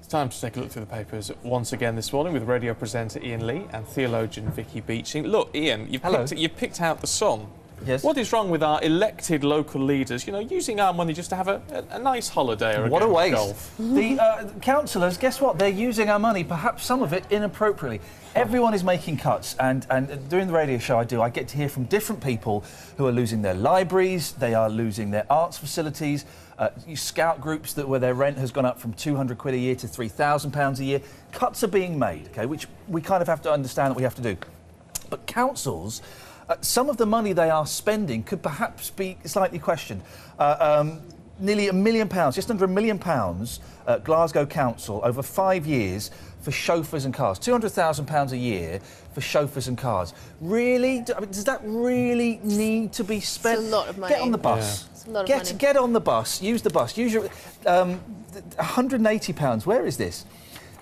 It's time to take a look through the papers once again this morning with radio presenter Ian Lee and theologian Vicky Beeching. Look, Ian, you've picked out the Sun. Yes. What is wrong with our elected local leaders, you know, using our money just to have a nice holiday or what a waste. Golf? The councillors, guess what? They're using our money, perhaps some of it inappropriately. Everyone is making cuts, and during the radio show I get to hear from different people who are losing their libraries, they are losing their arts facilities, scout groups where their rent has gone up from £200 a year to £3,000 a year. Cuts are being made, okay, which we kind of have to understand that we have to do. But councils, some of the money they are spending could perhaps be slightly questioned. Nearly £1 million, just under £1 million, Glasgow Council over 5 years for chauffeurs and cars. £200,000 a year for chauffeurs and cars. Really? I mean, does that really need to be spent? It's a lot of money. Get on the bus. Yeah. It's a lot of money. Get on the bus. Use the bus. Use your £180. Where is this?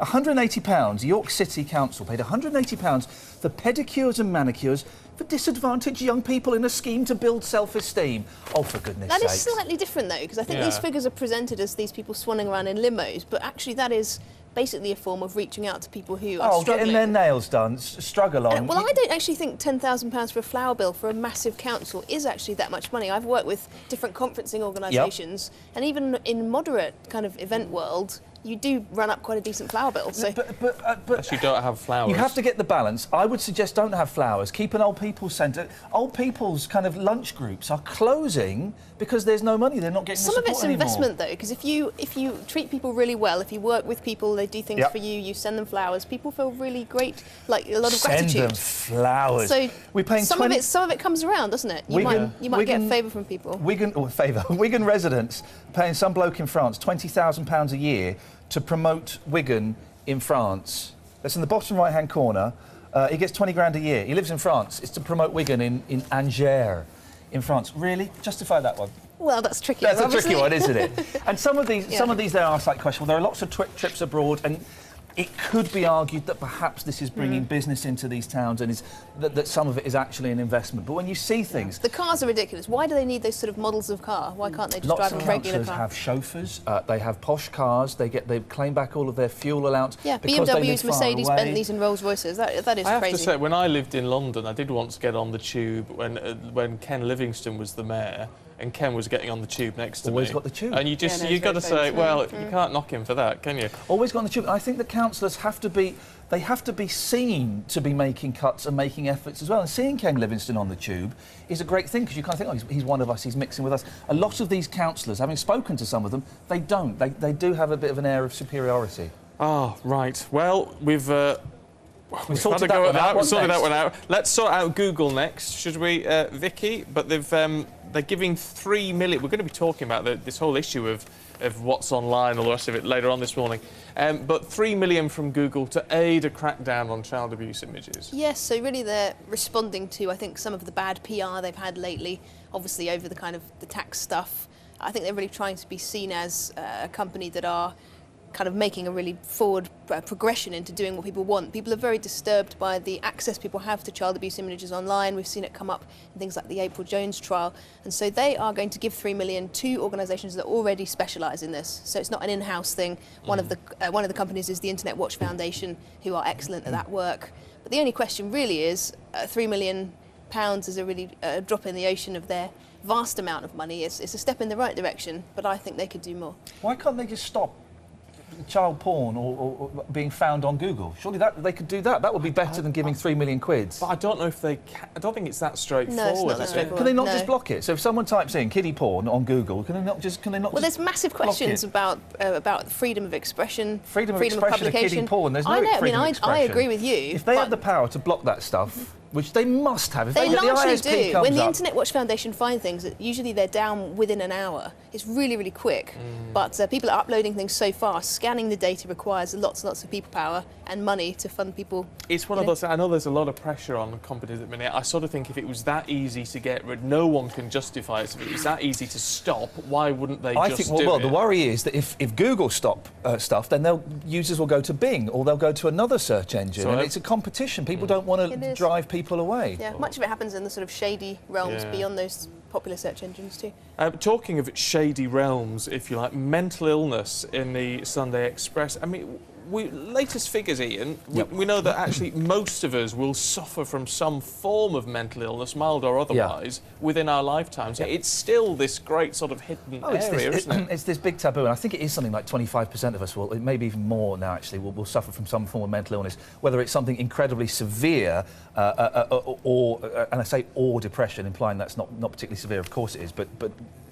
£180. York City Council paid £180 for pedicures and manicures for disadvantaged young people in a scheme to build self-esteem. Oh, for goodness sake. That is slightly different, though, because I think these figures are presented as these people swanning around in limos, but actually that is basically a form of reaching out to people who are struggling. Getting their nails done, struggle on. Well, I don't actually think £10,000 for a flower bill for a massive council is actually that much money. I've worked with different conferencing organisations, and even in moderate kind of event world, you do run up quite a decent flower bill. So. But you don't have flowers. You have to get the balance. I would suggest don't have flowers. Keep an old people's centre. Old people's kind of lunch groups are closing because there's no money. They're not getting the support anymore. Some of it's investment, though, because if you treat people really well, if you work with people, they do things for you, you send them flowers, people feel really great, like a lot of gratitude. Send them flowers. So we're paying some of it comes around, doesn't it? You might get a favour from people. Wigan residents paying some bloke in France £20,000 a year to promote Wigan in France. That's in the bottom right-hand corner. He gets 20 grand a year. He lives in France. It's to promote Wigan in Angers, in France. Really? Justify that one. Well, that's tricky. That's a tricky one, isn't it? And some of these there are slightly questionable. There are lots of trips abroad, and it could be argued that perhaps this is bringing business into these towns, and that some of it is actually an investment. But when you see things... The cars are ridiculous. Why do they need those sort of models of car? Why can't they just drive a regular car? Lots of councillors have chauffeurs, they have posh cars, they claim back all of their fuel allowance. Yeah, BMWs, Mercedes, Bentleys and Rolls Royces. That is crazy. I have to say, when I lived in London, I did once get on the tube when Ken Livingstone was the mayor, and Ken was getting on the tube next to me. Always got the tube. And you've got to say, well, you can't knock him for that, can you? Always got on the tube. I think the councillors have to be seen to be making cuts and making efforts as well. And seeing Ken Livingstone on the tube is a great thing, because you kind of think, oh, he's one of us, he's mixing with us. A lot of these councillors, having spoken to some of them, they don't. They do have a bit of an air of superiority. Oh, right. Well, we've sorted that one out. Let's sort out Google next, should we, Vicky? But they're giving £3 million. We're going to be talking about this whole issue of what's online, all the rest of it later on this morning. But £3 million from Google to aid a crackdown on child abuse images. Yes, so really they're responding to, I think, some of the bad PR they've had lately, obviously over the kind of the tax stuff. I think they're really trying to be seen as a company that are kind of making a really forward progression into doing what people want. People are very disturbed by the access people have to child abuse images online. We've seen it come up in things like the April Jones trial. And so they are going to give £3 million to organisations that already specialise in this. So it's not an in-house thing. One of the companies is the Internet Watch Foundation, who are excellent at that work. But the only question really is, £3 million is a really drop in the ocean of their vast amount of money. It's a step in the right direction, but I think they could do more. Why can't they just stop child porn or being found on Google? Surely they could do that. That would be better than giving £3 million. But I don't know if they can. I don't think it's that straightforward. No, it's not that straightforward. Can they not just block it? So if someone types in kiddie porn on Google, can they not just Well, there's massive questions about freedom of expression, freedom of publication. Of kiddie porn. There's no freedom of expression. I agree with you. If they had the power to block that stuff, which they must have. If they largely do. When the up, Internet Watch Foundation find things, usually they're down within an hour. It's really, really quick. But people are uploading things so fast. Scanning the data requires lots and lots of people power and money to fund people. It's one of those. I know there's a lot of pressure on companies at the minute. I sort of think if it was that easy to get rid, no one can justify it. So if it was that easy to stop, why wouldn't they just do it? Well, the worry is that if Google stop stuff, then users will go to Bing or they'll go to another search engine, and it's a competition. People don't want to drive people away. Yeah, much of it happens in the sort of shady realms beyond those popular search engines too. Talking of shady realms, if you like, mental illness in the Sunday Express. I mean, latest figures, Ian, we know that actually most of us will suffer from some form of mental illness, mild or otherwise, within our lifetimes. It's still this great sort of hidden area, isn't it? It's this big taboo, and I think it is something like 25% of us will, maybe even more now actually, will suffer from some form of mental illness, whether it's something incredibly severe or, and I say or depression, implying that's not particularly severe, of course it is, but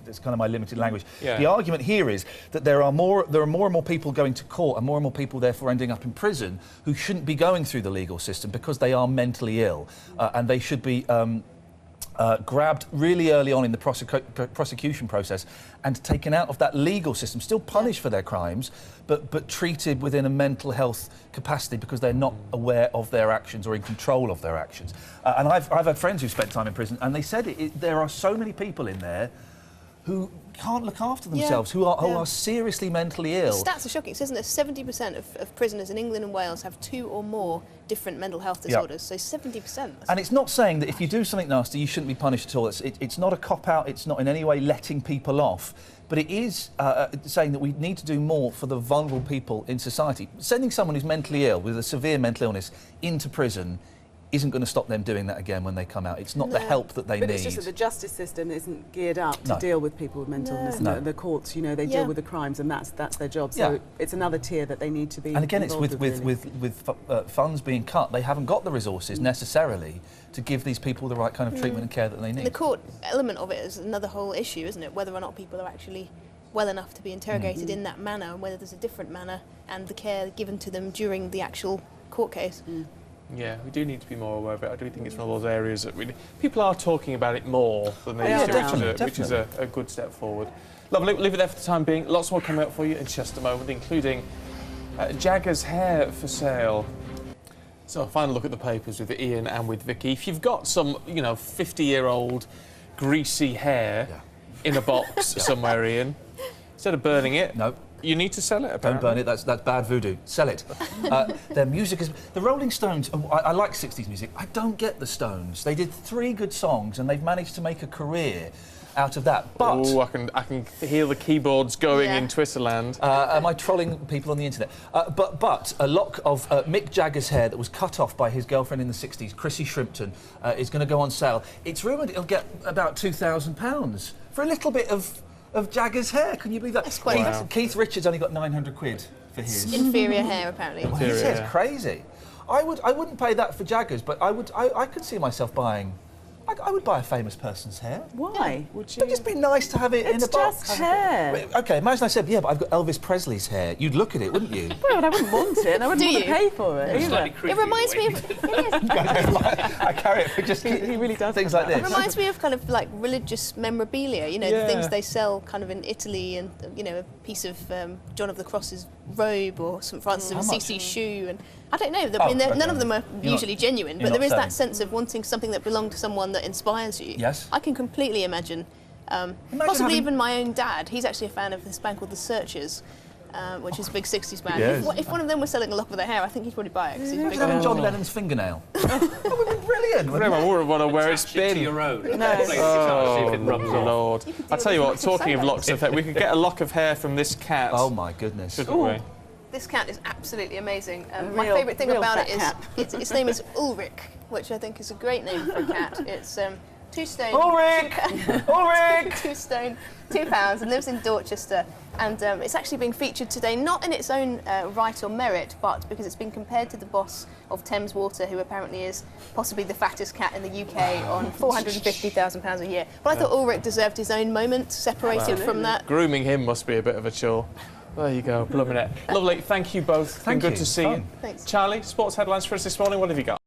it's kind of my limited language. Yeah. The argument here is that there are more and more people going to court and more people therefore ending up in prison who shouldn't be going through the legal system because they are mentally ill, and they should be grabbed really early on in the prosecution process and taken out of that legal system, still punished for their crimes, but treated within a mental health capacity because they're not aware of their actions or in control of their actions. And I've had friends who spent time in prison, and they said there are so many people in there who can't look after themselves, who are seriously mentally ill. The stats are shocking, isn't it? 70% of prisoners in England and Wales have 2 or more different mental health disorders, so 70%. And it's not saying that if you do something nasty, you shouldn't be punished at all. It's not a cop-out, it's not in any way letting people off, but it is saying that we need to do more for the vulnerable people in society. Sending someone who's mentally ill, with a severe mental illness, into prison isn't going to stop them doing that again when they come out. It's not the help that they need. But it's just that the justice system isn't geared up to deal with people with mental illness. The courts, you know, they deal with the crimes, and that's their job. So it's another tier that they need to be. And again, it's with really. funds being cut, they haven't got the resources necessarily to give these people the right kind of treatment and care that they need. And the court element of it is another whole issue, isn't it? Whether or not people are actually well enough to be interrogated in that manner, and whether there's a different manner and the care given to them during the actual court case. Yeah, we do need to be more aware of it. I do think it's one of those areas that people are talking about it more than they used to, which is a good step forward. Lovely, we'll leave it there for the time being. Lots more coming up for you in just a moment, including Jagger's hair for sale. So a final look at the papers with Ian and with Vicky. If you've got some, 50-year-old greasy hair in a box somewhere, Ian, instead of burning it, you need to sell it, apparently. Don't burn it, that's bad voodoo. Sell it. Their music is... The Rolling Stones, I like 60s music. I don't get the Stones. They did 3 good songs and they've managed to make a career out of that. But... Oh, I can hear the keyboards going in Twitterland. Am I trolling people on the internet? But a lock of Mick Jagger's hair that was cut off by his girlfriend in the 60s, Chrissy Shrimpton, is going to go on sale. It's rumoured it'll get about £2,000 for a little bit of Jagger's hair. Can you believe that? That's quite Keith Richards only got 900 quid for his. Inferior hair, apparently. Well, his hair's crazy. I wouldn't pay that for Jagger's, but I could see myself buying. I would buy a famous person's hair. Why would you? It'd just be nice to have it in a box. It's just hair. OK, imagine I said, yeah, but I've got Elvis Presley's hair. You'd look at it, wouldn't you? Well, I wouldn't want it, and I wouldn't want to pay for it. It reminds me of... I carry it for just he really does things like this. It reminds me of kind of like religious memorabilia, the things they sell kind of in Italy, and a piece of John of the Cross's robe or St Francis of Assisi's shoe, and I don't know. None of them are usually genuine, but there is that sense of wanting something that belonged to someone that inspires you. Yes. I can completely imagine. Possibly even my own dad. He's actually a fan of this band called The Searchers, which is a big 60s band. Yes. If one of them was selling a lock of their hair, I think he'd probably buy it. 'Cause he's a big Having John Lennon's fingernail. That would be brilliant. I wouldn't want to wear it's been. your own. Oh, Lord. I tell you what, talking of locks of hair, we could get a lock of hair from this cat. Oh, my goodness. Shouldn't we? This cat is absolutely amazing. My favourite thing about it is its name is Ulrich, which I think is a great name for a cat. It's 2 stone. Ulrich! Ulrich! 2 stone, £2, and lives in Dorchester. And it's actually being featured today, not in its own right or merit, but because it's been compared to the boss of Thames Water, who apparently is possibly the fattest cat in the UK on £450,000 a year. But I thought Ulrich deserved his own moment, separated from that. Grooming him must be a bit of a chore. There you go, loving it. Lovely, thank you both. Thank you. Good to see you. Thanks. Charlie, sports headlines for us this morning, what have you got?